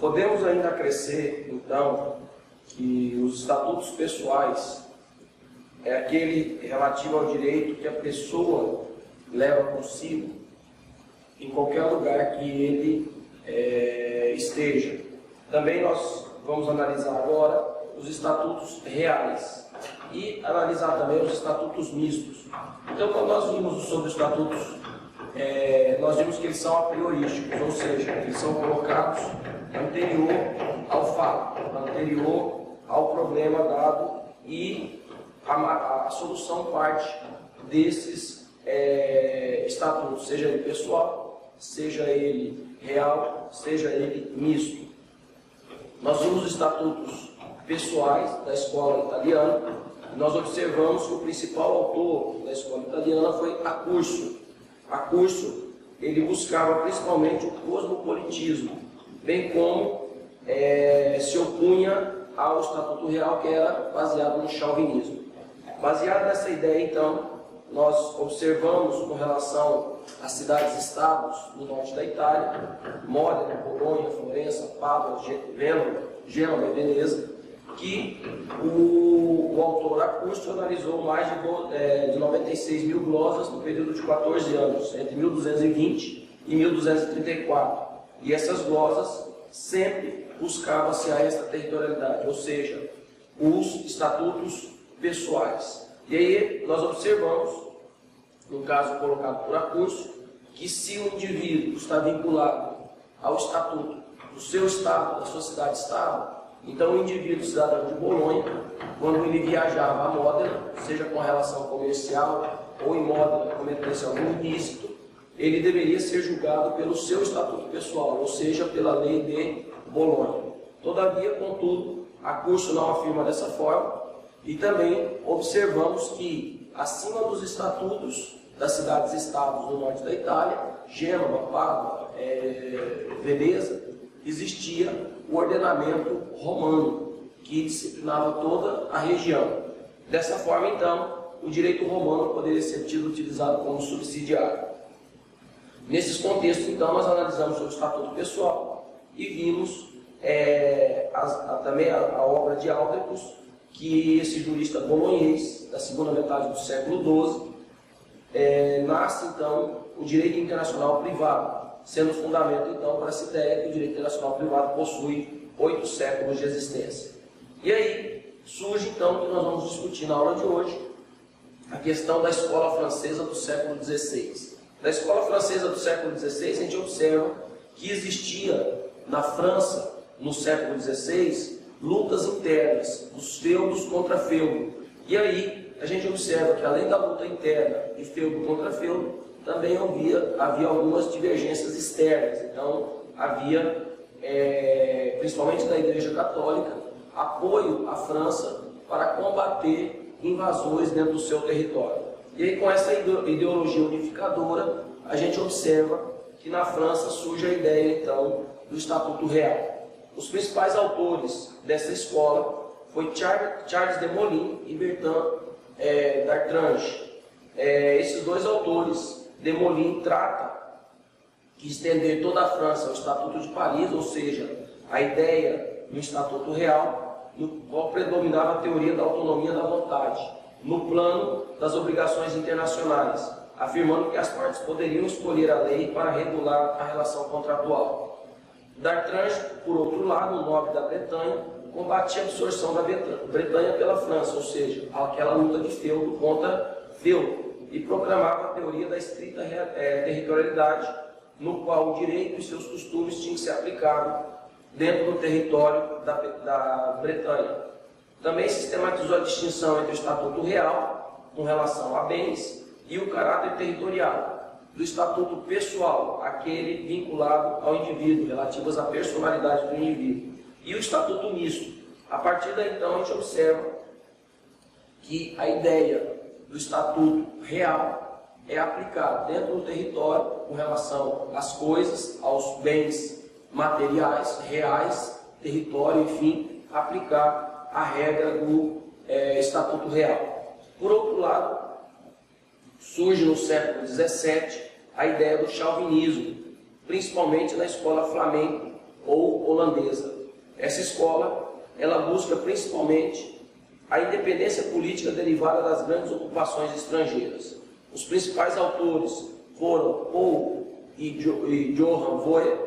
Podemos ainda acrescer, então, que os estatutos pessoais é aquele relativo ao direito que a pessoa leva consigo em qualquer lugar que ele esteja. Também nós vamos analisar agora os estatutos reais e analisar também os estatutos mistos. Então, quando nós vimos sobre os estatutos, nós vimos que eles são apriorísticos, ou seja, eles são colocados anterior ao fato, anterior ao problema dado, e a solução parte desses estatutos, seja ele pessoal, seja ele real, seja ele misto. Nós vimos os estatutos pessoais da escola italiana. Nós observamos que o principal autor da escola italiana foi Accurso. Accurso, ele buscava principalmente o cosmopolitismo, bem como se opunha ao Estatuto Real, que era baseado no chauvinismo. Baseado nessa ideia, então, nós observamos com relação às cidades-estados do norte da Itália, Módena, Bolonha, Florença, Pádua, Gênova e Veneza, que o autor Accurso analisou mais de 96 mil glosas no período de 14 anos, entre 1220 e 1234. E essas glosas sempre buscavam-se a extraterritorialidade, ou seja, os estatutos pessoais. E aí nós observamos, no caso colocado por Accurso, que se o indivíduo está vinculado ao estatuto do seu estado, da sua cidade-estado, então o indivíduo cidadão de Bolonha, quando ele viajava a Módena, seja com relação comercial ou em Módena cometesse algum ilícito, ele deveria ser julgado pelo seu estatuto pessoal, ou seja, pela lei de Bolonha. Todavia, contudo, Accurso não afirma dessa forma, e também observamos que, acima dos estatutos das cidades-estados do norte da Itália, Gênova, Pádua, Veneza, existia o ordenamento romano, que disciplinava toda a região. Dessa forma, então, o direito romano poderia ser tido utilizado como subsidiário. Nesses contextos, então, nós analisamos sobre o estatuto pessoal e vimos também a obra de Aldrecus, que esse jurista bolonhês, da segunda metade do século XII, nasce, então, o direito internacional privado, sendo fundamento, então, para essa ideia que o direito internacional privado possui 8 séculos de existência. E aí surge, então, o que nós vamos discutir na aula de hoje, a questão da escola francesa do século XVI. Da escola francesa do século XVI, a gente observa que existia na França, no século XVI, lutas internas, os feudos contra feudo. E aí a gente observa que, além da luta interna de feudo contra feudo, também havia algumas divergências externas. Então, havia, principalmente da Igreja Católica, apoio à França para combater invasores dentro do seu território. E aí, com essa ideologia unificadora, a gente observa que na França surge a ideia, então, do Estatuto Real. Os principais autores dessa escola foi Charles de Molin e Bertrand d'Artrange. Esses dois autores, de Molin trata de estender toda a França ao Estatuto de Paris, ou seja, a ideia do Estatuto Real, no qual predominava a teoria da autonomia da vontade, no plano das obrigações internacionais, afirmando que as partes poderiam escolher a lei para regular a relação contratual. D'Artrange, por outro lado, o nobre da Bretanha, combatia a absorção da Bretanha pela França, ou seja, aquela luta de feudo contra feudo, e proclamava a teoria da estrita territorialidade, no qual o direito e seus costumes tinham que ser aplicados dentro do território da Bretanha. Também sistematizou a distinção entre o Estatuto Real, com relação a bens, e o caráter territorial, do Estatuto Pessoal, aquele vinculado ao indivíduo, relativos à personalidade do indivíduo, e o Estatuto Misto. A partir daí, então, a gente observa que a ideia do Estatuto Real é aplicado dentro do território com relação às coisas, aos bens materiais, reais, território, enfim, aplicar a regra do Estatuto Real. Por outro lado, surge no século XVII a ideia do chauvinismo, principalmente na escola flamenca ou holandesa. Essa escola, ela busca principalmente a independência política derivada das grandes ocupações estrangeiras. Os principais autores foram Paul e Johann Voyer,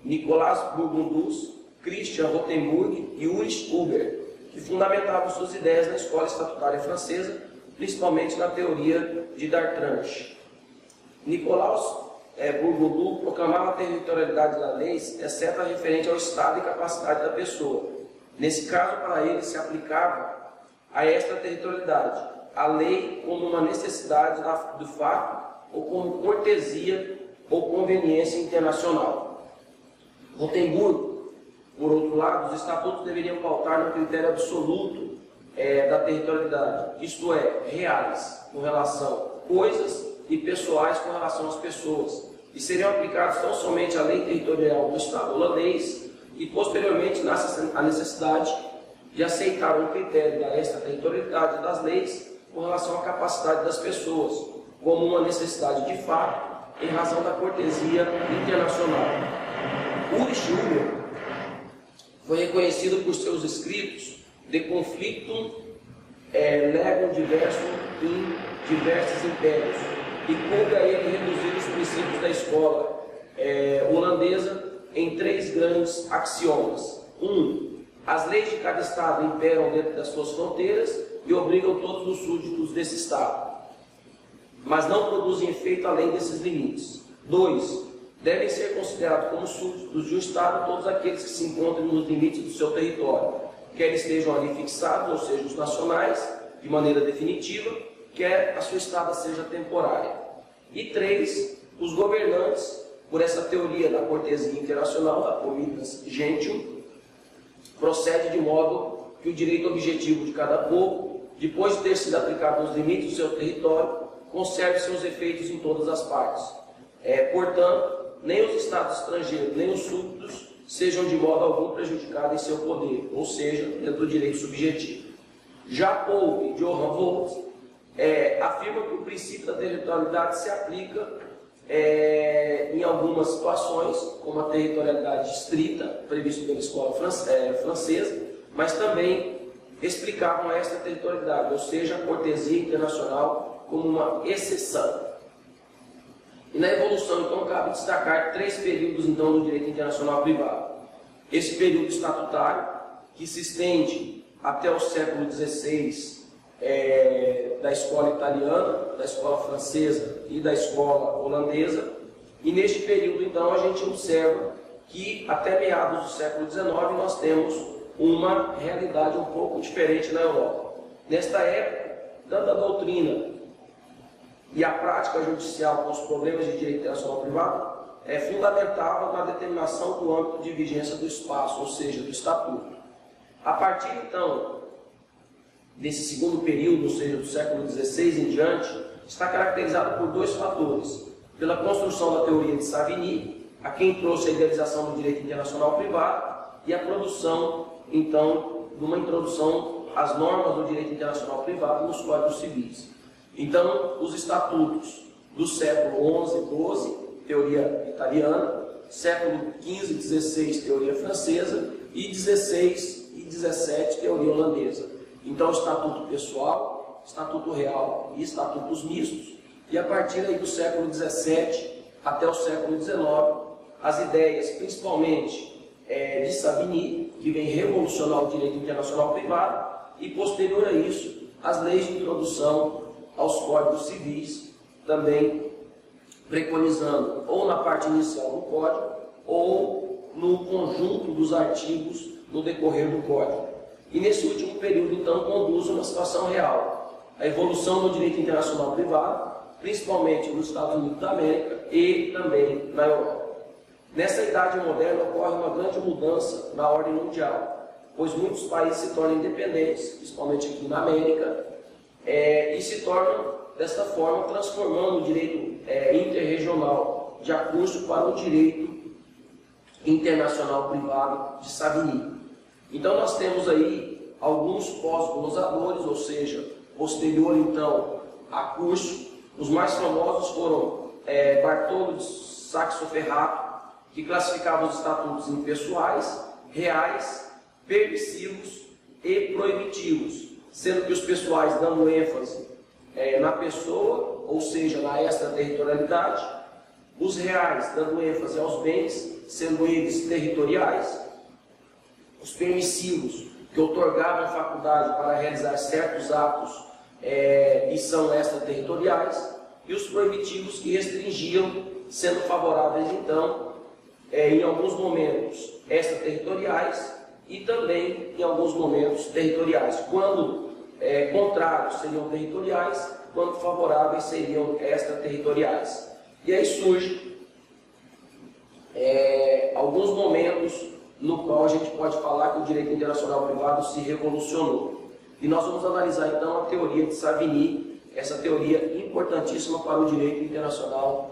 Nicolas Burgundus, Christian Rothenburg e Ulrich Huber, que fundamentavam suas ideias na escola estatutária francesa, principalmente na teoria de D'Artrange. Nicolas Burgundus proclamava a territorialidade das leis, exceto a referente ao estado e capacidade da pessoa. Nesse caso, para ele, se aplicava a extraterritorialidade, a lei como uma necessidade do fato ou como cortesia ou conveniência internacional. Rothenburg, por outro lado, os estatutos deveriam pautar no critério absoluto da territorialidade, isto é, reais com relação a coisas e pessoais com relação às pessoas, e seriam aplicados tão somente à lei territorial do Estado holandês e, posteriormente, a necessidade de aceitar um critério da extraterritorialidade das leis com relação à capacidade das pessoas, como uma necessidade de fato, em razão da cortesia internacional. Ulrich Huber foi reconhecido por seus escritos De Conflictum Legum Diversum in Diversos Impérios, e coube a ele reduzir os princípios da escola holandesa em 3 grandes axiomas. 1. As leis de cada Estado imperam dentro das suas fronteiras e obrigam todos os súditos desse Estado, mas não produzem efeito além desses limites. 2. Devem ser considerados como súditos de um Estado todos aqueles que se encontram nos limites do seu território, quer estejam ali fixados, ou seja, os nacionais, de maneira definitiva, quer a sua estada seja temporária. E 3. Os governantes, por essa teoria da cortesia internacional, da políticas gentium, procede de modo que o direito objetivo de cada povo, depois de ter sido aplicado nos limites do seu território, conserve seus efeitos em todas as partes. Portanto, nem os estados estrangeiros, nem os súditos sejam de modo algum prejudicados em seu poder, ou seja, dentro do direito subjetivo. Já Paul e Johann Vogt afirmam que o princípio da territorialidade se aplica em algumas situações, como a territorialidade estrita, prevista pela escola francesa, mas também explicavam a extraterritorialidade, ou seja, a cortesia internacional, como uma exceção. E na evolução, então, cabe destacar 3 períodos, então, do direito internacional privado. Esse período estatutário, que se estende até o século XVI, da escola italiana, da escola francesa e da escola holandesa. E neste período, então, a gente observa que até meados do século XIX nós temos uma realidade um pouco diferente na Europa. Nesta época, tanto a doutrina e a prática judicial com os problemas de direito internacional privado fundamentavam na determinação do âmbito de vigência do espaço, ou seja, do estatuto. A partir, então, desse segundo período, ou seja, do século XVI em diante, está caracterizado por 2 fatores. Pela construção da teoria de Savigny, a quem trouxe a idealização do direito internacional privado, e a produção, então, de uma introdução às normas do direito internacional privado nos códigos civis. Então, os estatutos do século XI e XII, teoria italiana, século XV e XVI, teoria francesa, e XVI e XVII, teoria holandesa. Então, estatuto pessoal, estatuto real e estatutos mistos. E a partir aí do século XVII até o século XIX, as ideias, principalmente de Savigny, que vem revolucionar o direito internacional privado, e posterior a isso, as leis de introdução aos códigos civis, também preconizando ou na parte inicial do código, ou no conjunto dos artigos no decorrer do código. E nesse último período, então, conduz a uma situação real. A evolução do direito internacional privado, principalmente nos Estados Unidos da América e também na Europa. Nessa idade moderna ocorre uma grande mudança na ordem mundial, pois muitos países se tornam independentes, principalmente aqui na América, e se tornam, desta forma, transformando o direito interregional de acústico para o direito internacional privado de Savigny. Então nós temos aí alguns pós-glosadores, ou seja, posterior então a Curcio. Os mais famosos foram Bartolo de Saxo-Ferrato, que classificava os estatutos impessoais, reais, permissivos e proibitivos, sendo que os pessoais dando ênfase na pessoa, ou seja, na extraterritorialidade, os reais dando ênfase aos bens, sendo eles territoriais, os permissivos, que otorgavam faculdade para realizar certos atos e são extraterritoriais, e os proibitivos que restringiam, sendo favoráveis, então, em alguns momentos extraterritoriais e também em alguns momentos territoriais. Quando contrários seriam territoriais, quando favoráveis seriam extraterritoriais. E aí surge alguns momentos no qual a gente pode falar que o direito internacional privado se revolucionou. E nós vamos analisar então a teoria de Savigny, essa teoria importantíssima para o direito internacional